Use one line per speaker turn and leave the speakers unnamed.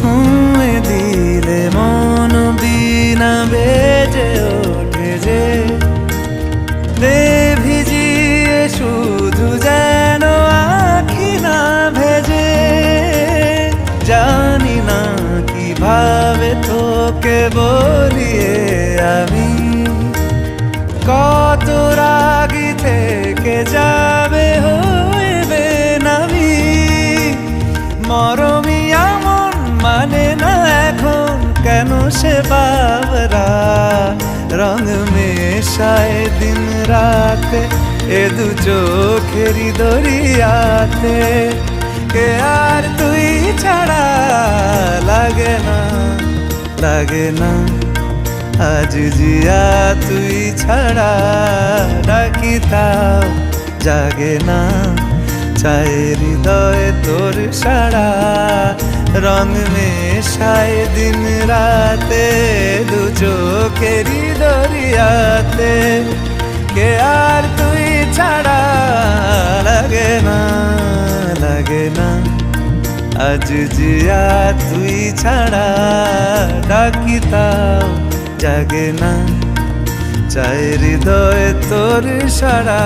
ছুঁয়ে দিলে মন বিনা বেজে ওঠে যে দে ভিজিয়ে শুধু যেন আখি না ভেজে। জানি না কিভাবে তোকে বলিয়ে আমি কত রাগি থেকে যাবে হইবে নামি। মরমি এমন মানে না এখন কেন সে বাবরা রং মেশায় দিন রাতে এ দু চোখেরই দরিয়াতে। কে আর তুই ছাড়া লাগে না লাগে না আজ জিয়া তুই ছাড়া ডাকি তাও জাগে না। চায় হৃদয় তোর সারা রং মেশায় দিন রাতে দু চোখেরই দরিয়াতে। কে আর তুই ছাড়া লাগে না লাগে না আজ জিয়া তুই ছাড়া ডাকি তাও জাগে না। চায় হৃদয় তোর সারা